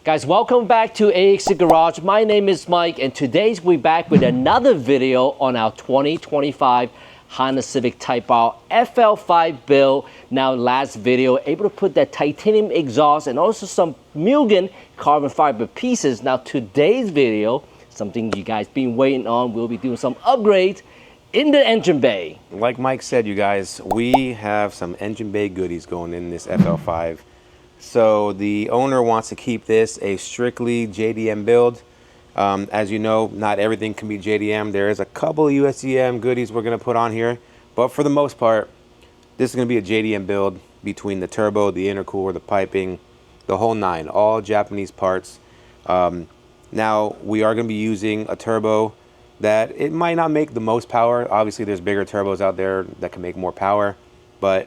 Guys, welcome back to AXC Garage. My name is Mike, and today we're back with another video on our 2025 Honda Civic Type R FL5 build. Now, last video, able to put that titanium exhaust and also some Mugen carbon fiber pieces. Now, today's video, something you guys been waiting on, we'll be doing some upgrades in the engine bay. Like Mike said, you guys, we have some engine bay goodies going in this FL5. So the owner wants to keep this a strictly JDM build. As you know, not everything can be JDM. There is a couple USDM goodies we're going to put on here, but for the most part, this is going to be a JDM build between the turbo, the intercooler, the piping, the whole nine, all Japanese parts. Now we are going to be using a turbo that it might not make the most power. Obviously, there's bigger turbos out there that can make more power. But,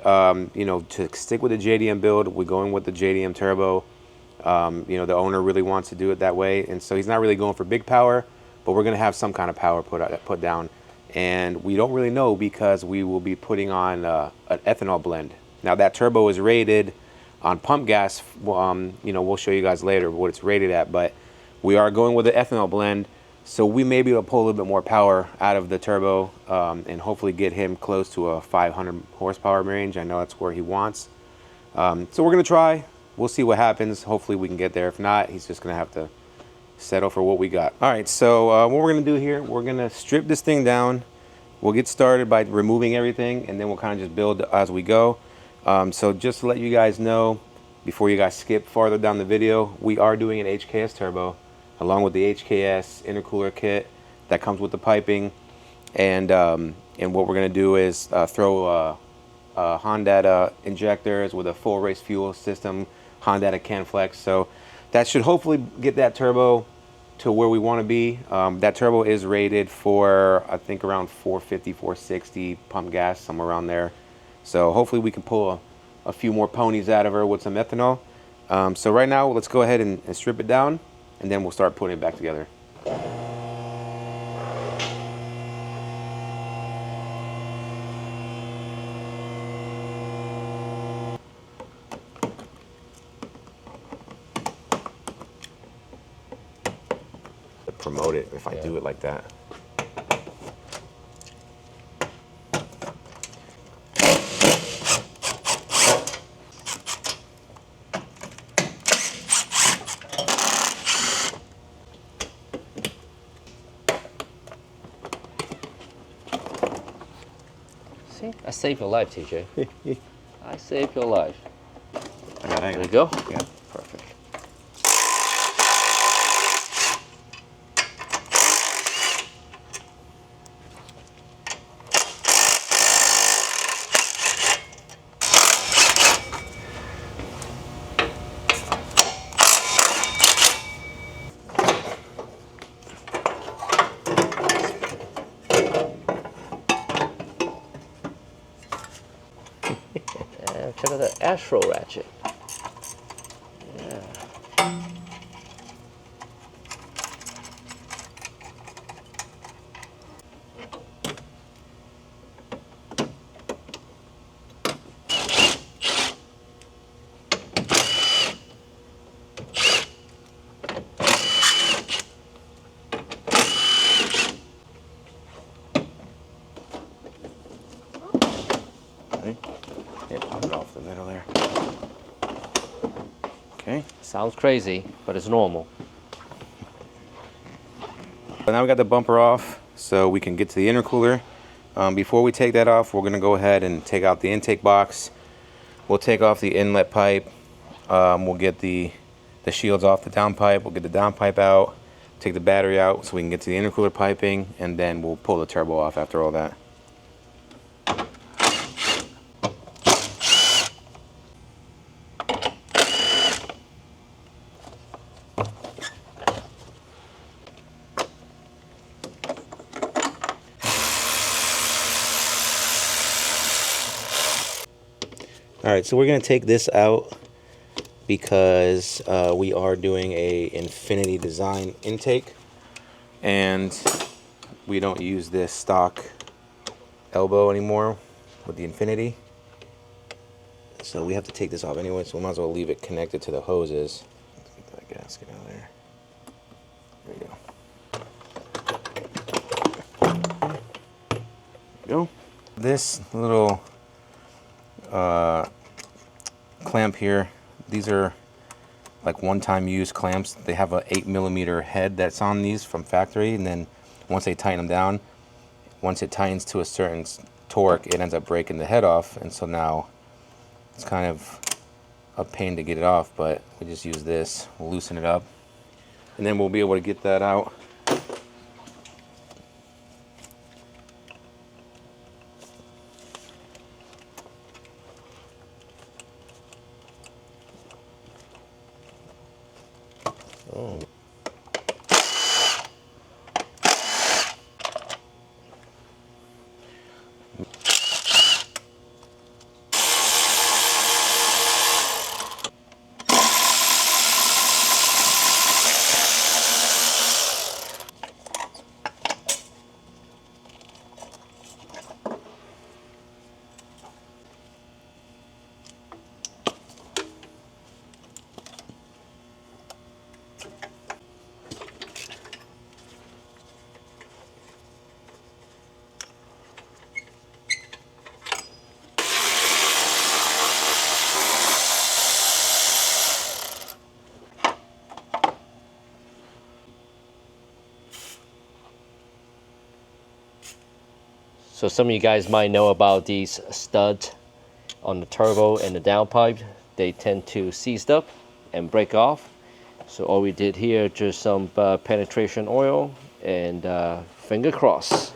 you know, to stick with the JDM build, we're going with the JDM turbo. You know, the owner really wants to do it that way. And so he's not really going for big power, but we're going to have some kind of power put down. And we don't really know because we will be putting on an ethanol blend. Now, that turbo is rated on pump gas. You know, we'll show you guys later what it's rated at. But we are going with an ethanol blend. So we may be able to pull a little bit more power out of the turbo and hopefully get him close to a 500 horsepower range. I know that's where he wants. So we're going to try. We'll see what happens. Hopefully we can get there. If not, he's just going to have to settle for what we got. All right, so what we're going to do here, we're going to strip this thing down. We'll get started by removing everything, and then we'll kind of just build as we go. So just to let you guys know, before you guys skip farther down the video, we are doing an HKS turbo, along with the HKS intercooler kit that comes with the piping. And what we're going to do is throw Honda injectors with a full race fuel system, Honda CanFlex. So that should hopefully get that turbo to where we want to be. That turbo is rated for, I think, around 450, 460 pump gas, somewhere around there. So hopefully we can pull a few more ponies out of her with some ethanol. So right now, let's go ahead and strip it down, and then we'll start putting it back together. Promote it if I do it like that. See, I saved your life, TJ. I saved your life. There you go. Yeah. Perfect. Check out the Astro ratchet. Yeah. Pop it off the middle there. Okay. Sounds crazy, but it's normal. So now we got the bumper off, so we can get to the intercooler. Before we take that off, we're going to go ahead and take out the intake box. We'll take off the inlet pipe. We'll get the shields off the downpipe. We'll get the downpipe out, take the battery out so we can get to the intercooler piping, and then we'll pull the turbo off after all that. All right, so we're going to take this out because we are doing a Infinity design intake, and we don't use this stock elbow anymore with the Infinity. So we have to take this off anyway, so we might as well leave it connected to the hoses. Like gasket out of there. There you go. This little clamp here, these are like one-time use clamps. They have a 8mm head that's on these from factory, and then once they tighten them down, once it tightens to a certain torque, it ends up breaking the head off, and so now it's kind of a pain to get it off, but we just use this, we'll loosen it up, and then we'll be able to get that out. Oh. So some of you guys might know about these studs on the turbo and the downpipe. They tend to seize up and break off. So all we did here, just some penetration oil and finger cross.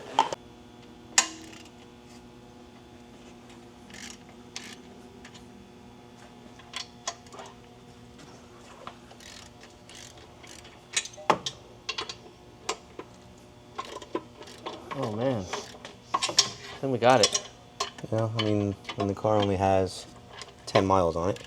Oh man, I think we got it. Yeah, I mean, when the car only has 10 miles on it.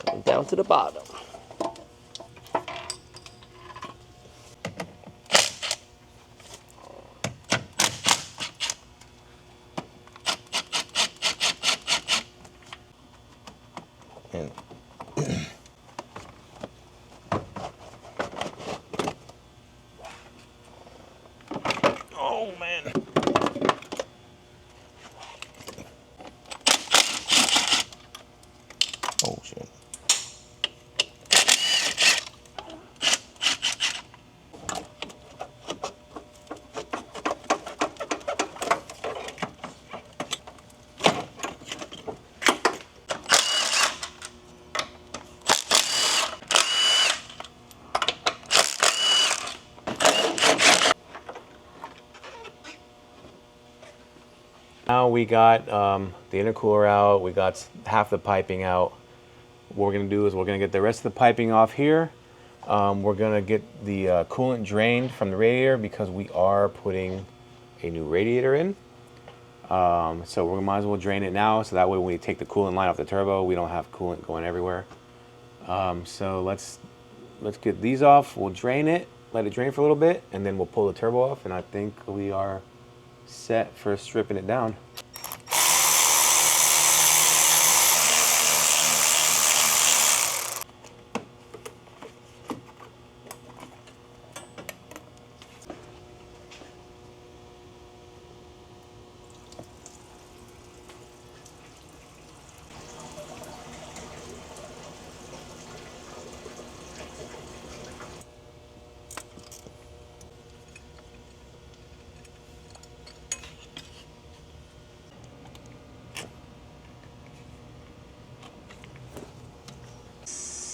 Going down to the bottom. And oh man. Oh shit. Now we got the intercooler out, we got half the piping out. What we're gonna do is we're gonna get the rest of the piping off here. We're gonna get the coolant drained from the radiator because we are putting a new radiator in. So we might as well drain it now, so that way when we take the coolant line off the turbo, we don't have coolant going everywhere. So let's get these off. We'll drain it, let it drain for a little bit, and then we'll pull the turbo off, and I think we are set for stripping it down.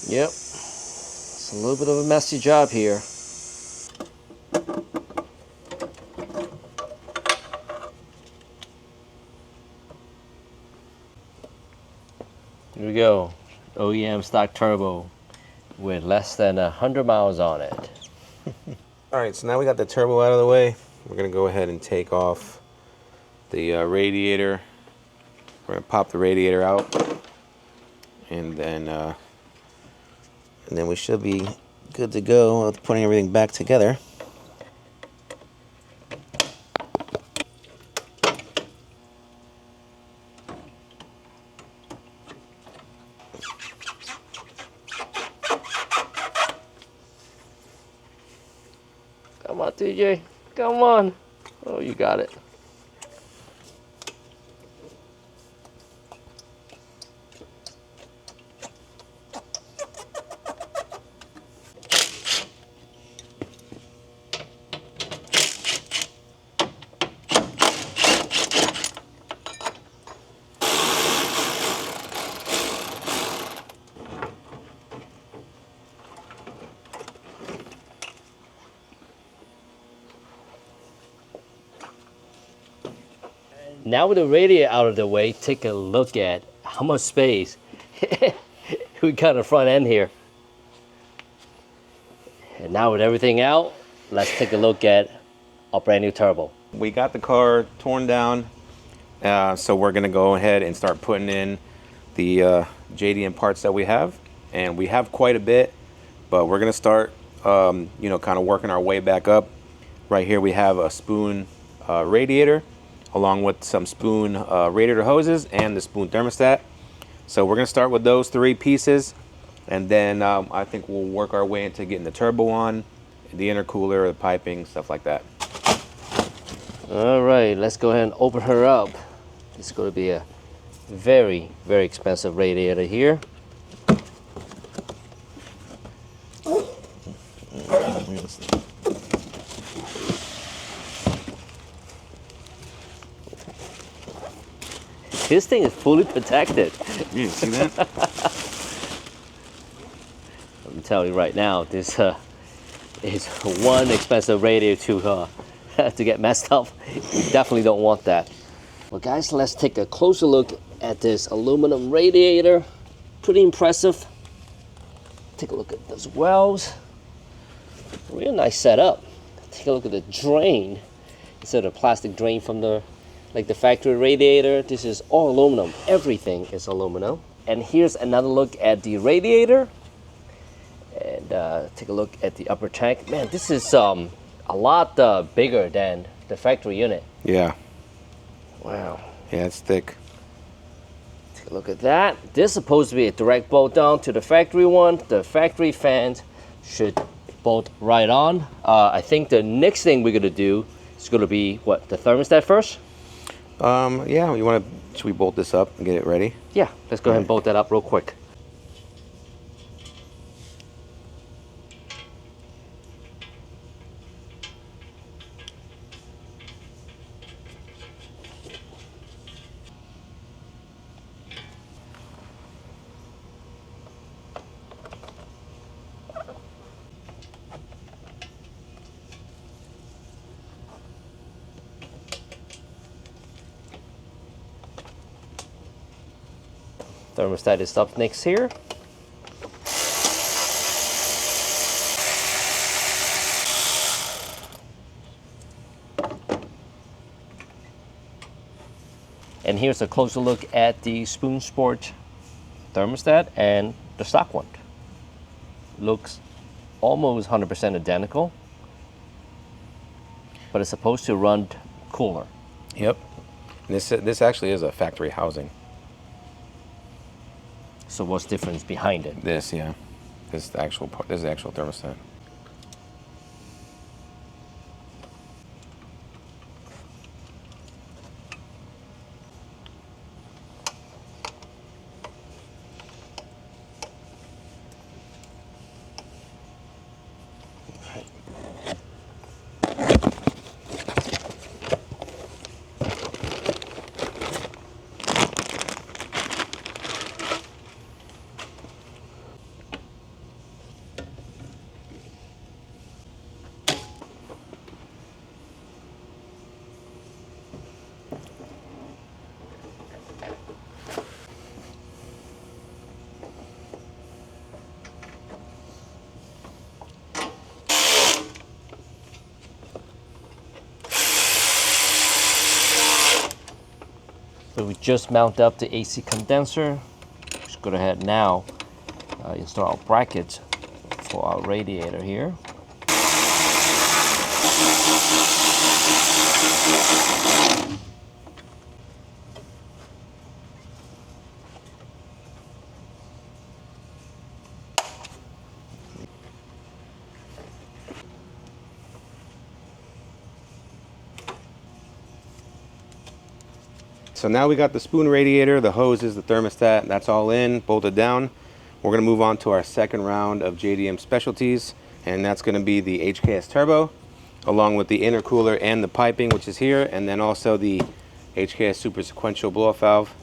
Yep, it's a little bit of a messy job here. Here we go, OEM stock turbo with less than 100 miles on it. All right, so now we got the turbo out of the way. We're gonna go ahead and take off the radiator We're gonna pop the radiator out, and then we should be good to go with putting everything back together. Come on, TJ. Come on. Oh, you got it. Now with the radiator out of the way, take a look at how much space we got in the front end here. And now with everything out, let's take a look at our brand new turbo. We got the car torn down, so we're gonna go ahead and start putting in the JDM parts that we have. And we have quite a bit, but we're gonna start, you know, kind of working our way back up. Right here we have a spoon radiator, along with some spoon radiator hoses and the spoon thermostat. So we're gonna start with those three pieces, and then I think we'll work our way into getting the turbo on, the intercooler, the piping, stuff like that. All right, let's go ahead and open her up. It's going to be a very, very expensive radiator here. This thing is fully protected. You see that? I'm telling you right now, this is one expensive radiator to get messed up. You definitely don't want that. Well, guys, let's take a closer look at this aluminum radiator. Pretty impressive. Take a look at those wells. Real nice setup. Take a look at the drain. Instead of a plastic drain from the factory radiator, this is all aluminum. Everything is aluminum. And here's another look at the radiator. And take a look at the upper tank. Man, this is a lot bigger than the factory unit. Yeah. Wow. Yeah, it's thick. Take a look at that. This is supposed to be a direct bolt down to the factory one. The factory fans should bolt right on. I think the next thing we're gonna do is gonna be what, the thermostat first? Yeah, should we bolt this up and get it ready? Yeah, let's go ahead and bolt that up real quick. Thermostat is up next here. And here's a closer look at the Spoon Sport thermostat and the stock one. Looks almost 100% identical, but it's supposed to run cooler. Yep. This actually is a factory housing. So what's the difference behind it? This, yeah. This is the actual part. This is the actual thermostat. So we just mount up the AC condenser. Just go ahead now, install our brackets for our radiator here. So now we got the spoon radiator, the hoses, the thermostat, that's all in, bolted down. We're gonna move on to our second round of JDM specialties, and that's gonna be the HKS turbo, along with the intercooler and the piping, which is here, and then also the HKS super sequential blow-off valve.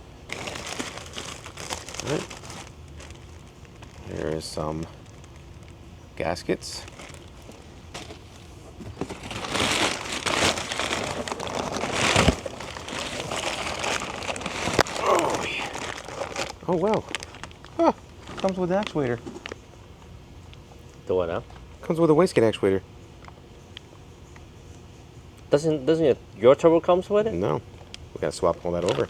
All right. Here is some gaskets. Oh wow. Huh. Comes with an actuator. The what now? Comes with a wastegate actuator. Doesn't your turbo comes with it? No. We gotta swap all that over.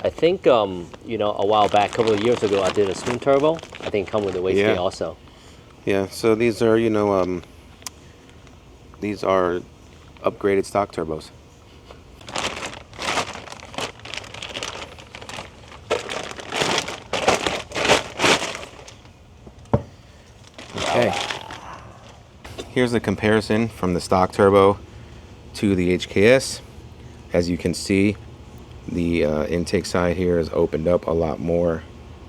I think you know, a while back, a couple of years ago, I did a spoon turbo. I think it come with a wastegate also. Yeah, so these are, you know, these are upgraded stock turbos. Okay. Here's the comparison from the stock turbo to the HKS. As you can see, the intake side here is opened up a lot more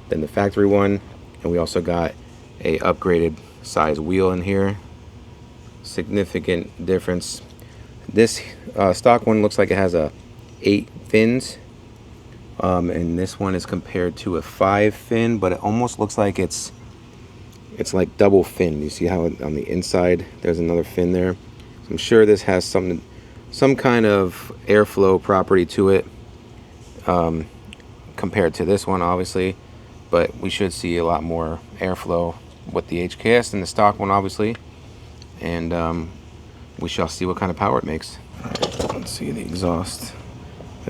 than the factory one, and we also got a upgraded size wheel in here. Significant difference. This stock one looks like it has a 8 fins, and this one is compared to a 5 fin, but it almost looks like it's like double fin. You see how on the inside there's another fin there? So I'm sure this has some kind of airflow property to it, compared to this one, obviously, but we should see a lot more airflow with the HKS than the stock one, obviously, and we shall see what kind of power it makes. Let's see the exhaust.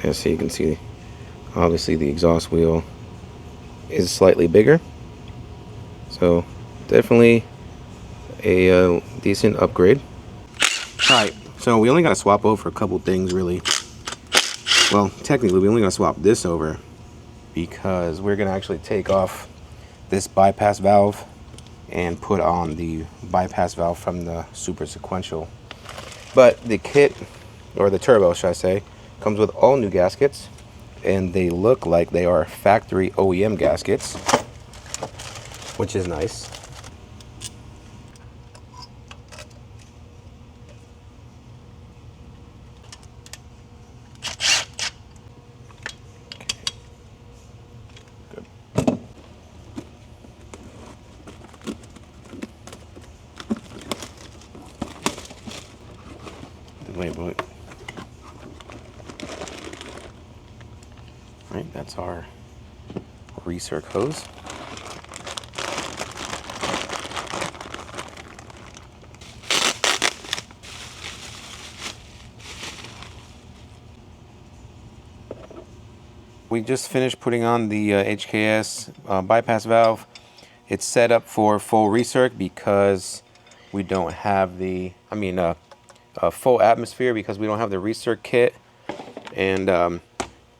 I see, you can see obviously the exhaust wheel is slightly bigger, so definitely a decent upgrade. All right, so we only got to swap over a couple things, really. Well, technically, we only got to swap this over because we're going to actually take off this bypass valve and put on the bypass valve from the super sequential. But the kit, or the turbo, should I say, comes with all new gaskets, and they look like they are factory OEM gaskets, which is nice. Wait. Right, that's our recirc hose. We just finished putting on the HKS bypass valve. It's set up for full recirc because we don't have the, full atmosphere because we don't have the recirc kit, and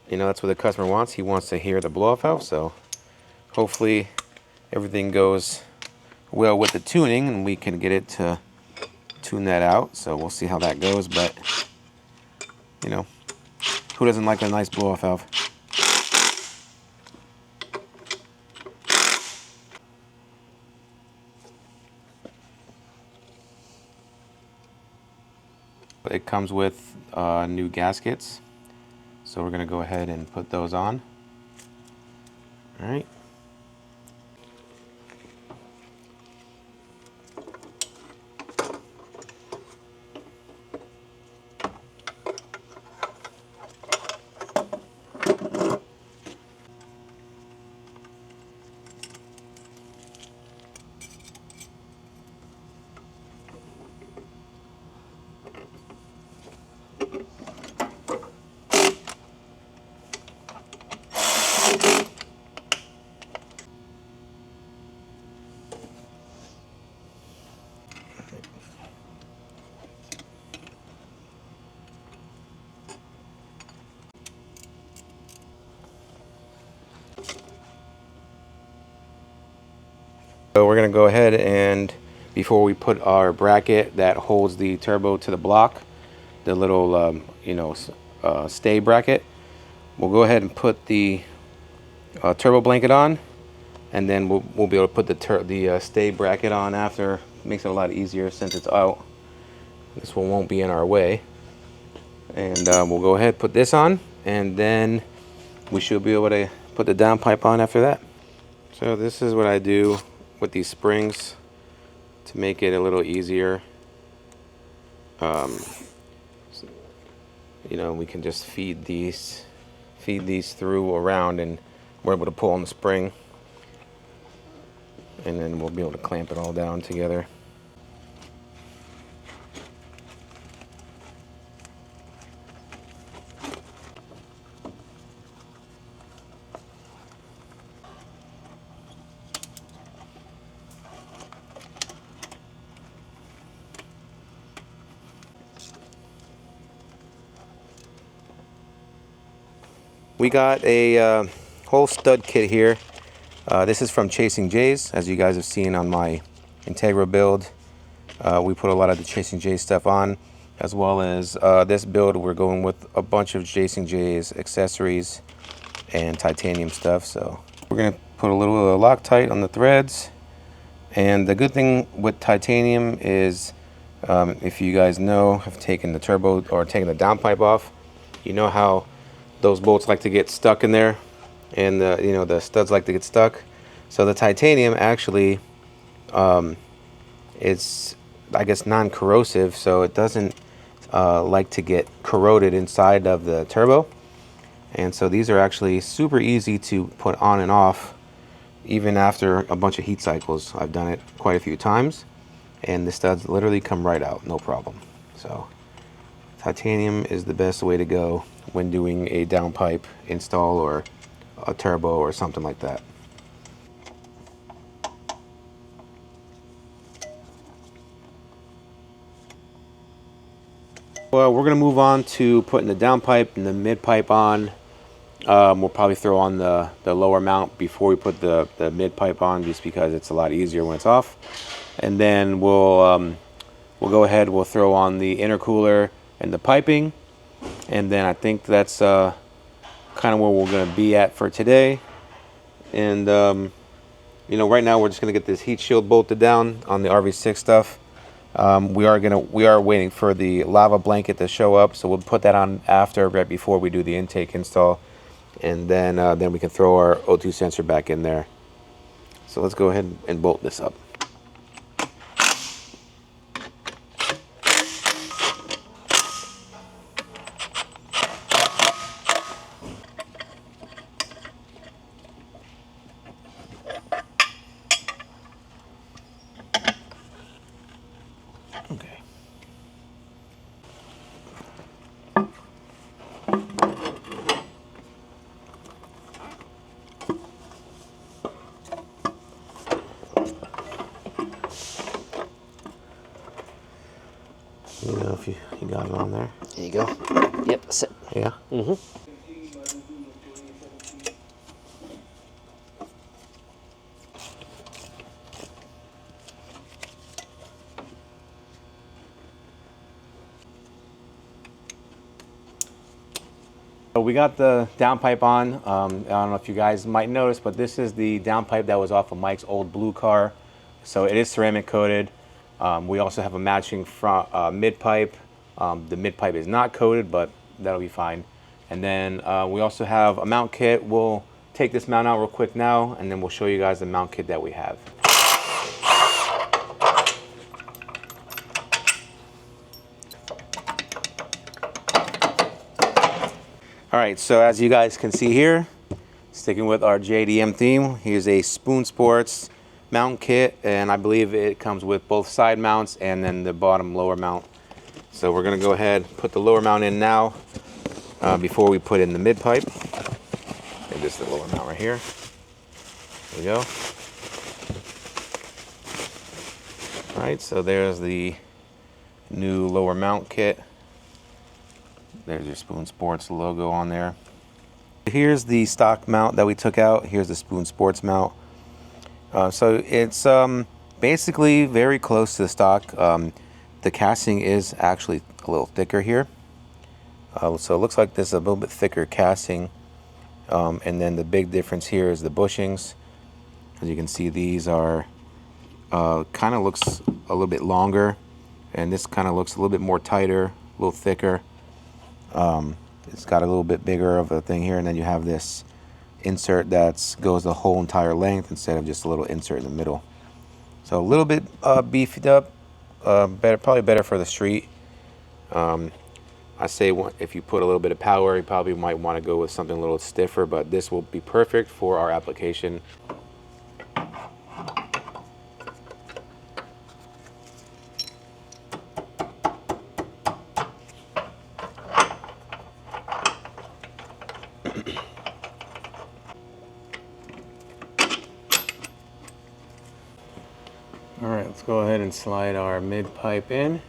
you know, that's what the customer wants. He wants to hear the blow-off valve, so hopefully everything goes well with the tuning and we can get it to tune that out. So we'll see how that goes, but you know, who doesn't like a nice blow-off valve? It comes with new gaskets, so we're going to go ahead and put those on. All right. So we're gonna go ahead and, before we put our bracket that holds the turbo to the block, the little stay bracket, we'll go ahead and put the turbo blanket on, and then we'll be able to put the stay bracket on after. Makes it a lot easier since it's out. This one won't be in our way. And we'll go ahead, put this on, and then we should be able to put the downpipe on after that. So this is what I do with these springs to make it a little easier. You know, we can just feed these through around, and we're able to pull on the spring, and then we'll be able to clamp it all down together. We got a whole stud kit here. This is from Chasing Jays, as you guys have seen on my Integra build. We put a lot of the Chasing Jays stuff on, as well as this build we're going with a bunch of Chasing Jays accessories and titanium stuff. So we're gonna put a little Loctite on the threads. And the good thing with titanium is, if you guys know, have taken the turbo or taken the downpipe off, you know how those bolts like to get stuck in there, and the studs like to get stuck. So the titanium actually it's, I guess, non-corrosive, so it doesn't like to get corroded inside of the turbo. And so these are actually super easy to put on and off, even after a bunch of heat cycles. I've done it quite a few times, and the studs literally come right out, no problem. So titanium is the best way to go when doing a downpipe install or a turbo or something like that. Well, we're going to move on to putting the downpipe and the mid pipe on. We'll probably throw on the lower mount before we put the mid pipe on, just because it's a lot easier when it's off. And then we'll go ahead, we'll throw on the intercooler and the piping. And then I think that's kind of where we're going to be at for today. And right now we're just going to get this heat shield bolted down on the RV6 stuff. We are waiting for the lava blanket to show up, so we'll put that on after, right before we do the intake install, and then we can throw our O2 sensor back in there. So let's go ahead and bolt this up. Okay. You know if you got it on there? There you go. Yep, that's it. Yeah? Mm-hmm. So we got the downpipe on. I don't know if you guys might notice, but this is the downpipe that was off of Mike's old blue car. So it is ceramic coated. We also have a matching front mid pipe. The mid pipe is not coated, but that'll be fine. And then we also have a mount kit. We'll take this mount out real quick now, and then we'll show you guys the mount kit that we have. All right, so as you guys can see here, sticking with our JDM theme, here's a Spoon Sports mount kit, and I believe it comes with both side mounts and then the bottom lower mount. So we're gonna go ahead, put the lower mount in now before we put in the mid pipe. And this is the lower mount right here. There we go. All right, so there's the new lower mount kit. There's your Spoon Sports logo on there. Here's the stock mount that we took out. Here's the Spoon Sports mount. So it's basically very close to the stock. The casting is actually a little thicker here. So it looks like this is a little bit thicker casting. And then the big difference here is the bushings. As you can see, these are kind of looks a little bit longer, and this kind of looks a little bit more tighter, a little thicker. It's got a little bit bigger of a thing here, and then you have this insert that goes the whole entire length instead of just a little insert in the middle. So a little bit beefed up, better, probably better for the street. I say if you put a little bit of power, you probably might want to go with something a little stiffer, but this will be perfect for our application. All right, let's go ahead and slide our mid pipe in.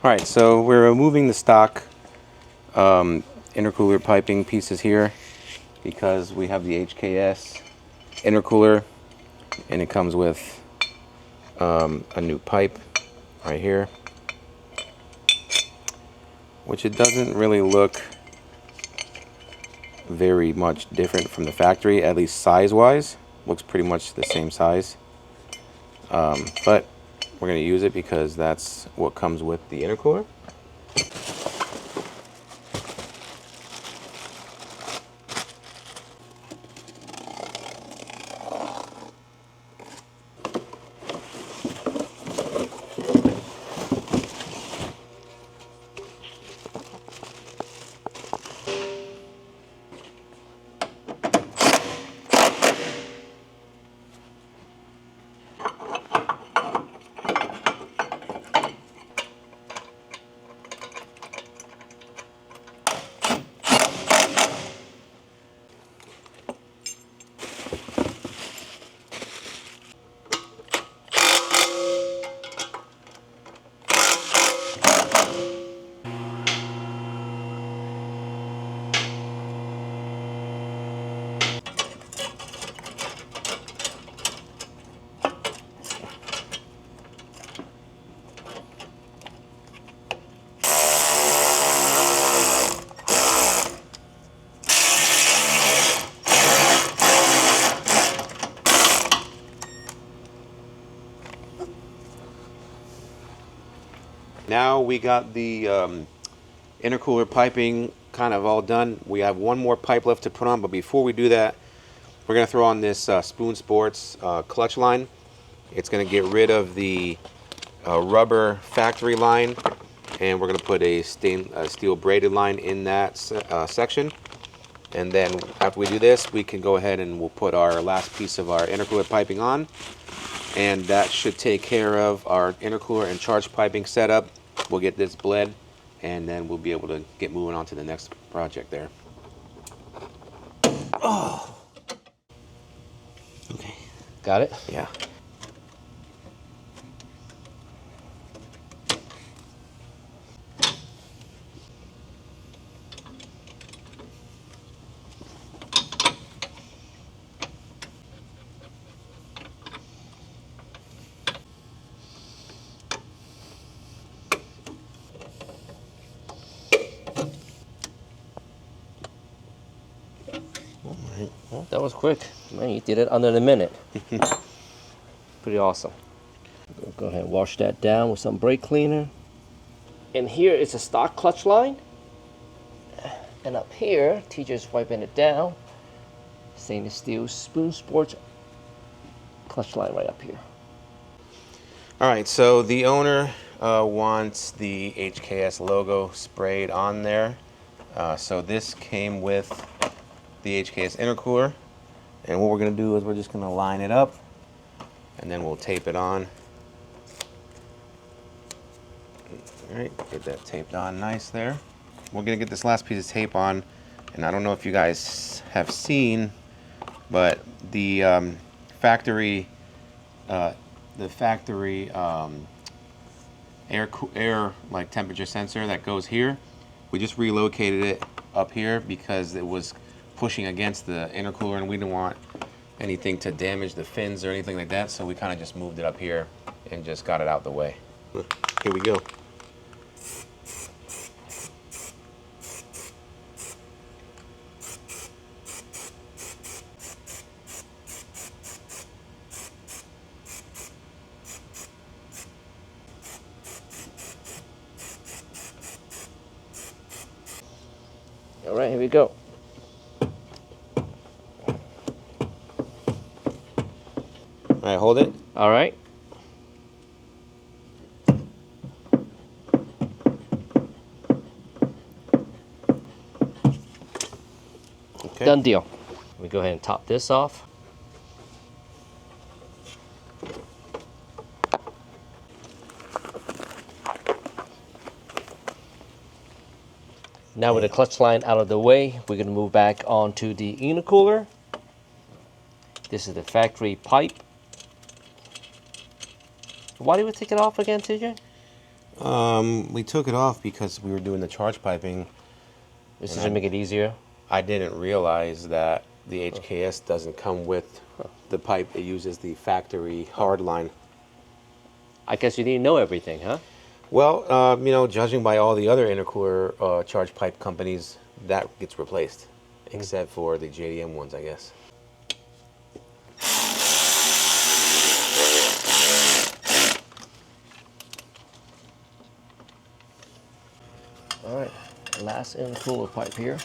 All right, so we're removing the stock intercooler piping pieces here because we have the HKS intercooler, and it comes with a new pipe right here, which it doesn't really look very much different from the factory, at least size-wise. Looks pretty much the same size, but we're going to use it because that's what comes with the intercooler. Now we got the intercooler piping kind of all done. We have one more pipe left to put on, but before we do that, we're going to throw on this Spoon Sports clutch line. It's going to get rid of the rubber factory line, and we're going to put a steel braided line in that section. And then after we do this, we can go ahead and we'll put our last piece of our intercooler piping on. And that should take care of our intercooler and charge piping setup. We'll get this bled, and then we'll be able to get moving on to the next project there. Oh. Okay. Got it? Yeah. Well, that was quick. Man, you did it under a minute. Pretty awesome. Go ahead and wash that down with some brake cleaner. And here is a stock clutch line. And up here, TJ's wiping it down. Stainless steel Spoon Sports clutch line right up here. All right, so the owner wants the HKS logo sprayed on there. So this came with the HKS intercooler. And what we're gonna do is we're just gonna line it up and then we'll tape it on. All right, get that taped on nice there. We're gonna get this last piece of tape on, and I don't know if you guys have seen, but the factory air like temperature sensor that goes here, we just relocated it up here because it was pushing against the intercooler and we didn't want anything to damage the fins or anything like that, so we kind of just moved it up here and just got it out the way. Here we go. All right, here we go. All right, hold it. All right. Okay. Done deal. We go ahead and top this off. Now with the clutch line out of the way, we're going to move back onto the intercooler. This is the factory pipe. Why did we take it off again, TJ? We took it off because we were doing the charge piping. This is to make it easier. I didn't realize that the HKS doesn't come with the pipe. It uses the factory hard line. I guess you didn't know everything, huh? Well, you know, judging by all the other intercooler charge pipe companies, that gets replaced, except for the JDM ones, I guess. All right, last intercooler pipe here.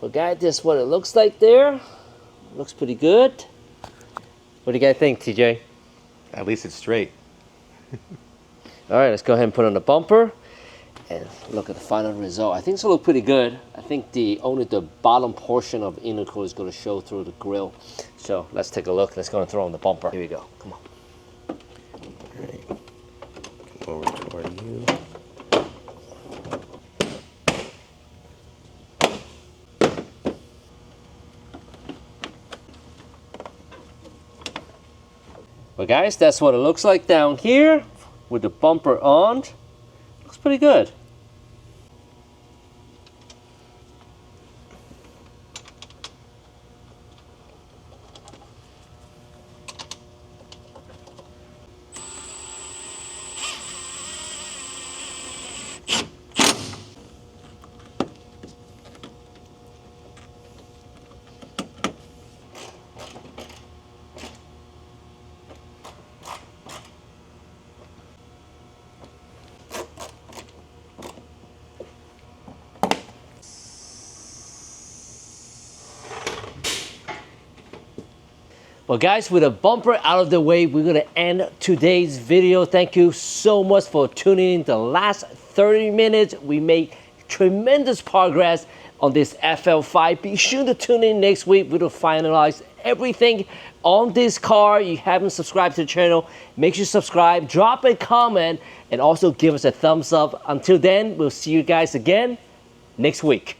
Well, guys, this is what it looks like there. Looks pretty good. What do you guys think, TJ? At least it's straight. All right, let's go ahead and put on the bumper and look at the final result. I think it's gonna look pretty good. I think only the bottom portion of the intercooler is gonna show through the grill. So let's take a look. Let's go and throw on the bumper. Here we go. Come on. All right. Come over toward you. Well, guys, that's what it looks like down here with the bumper on. Looks pretty good. Well, guys, with a bumper out of the way, we're gonna end today's video. Thank you so much for tuning in the last 30 minutes. We made tremendous progress on this FL5. Be sure to tune in next week. We'll finalize everything on this car. You haven't subscribed to the channel, make sure you subscribe, drop a comment, and also give us a thumbs up. Until then, we'll see you guys again next week.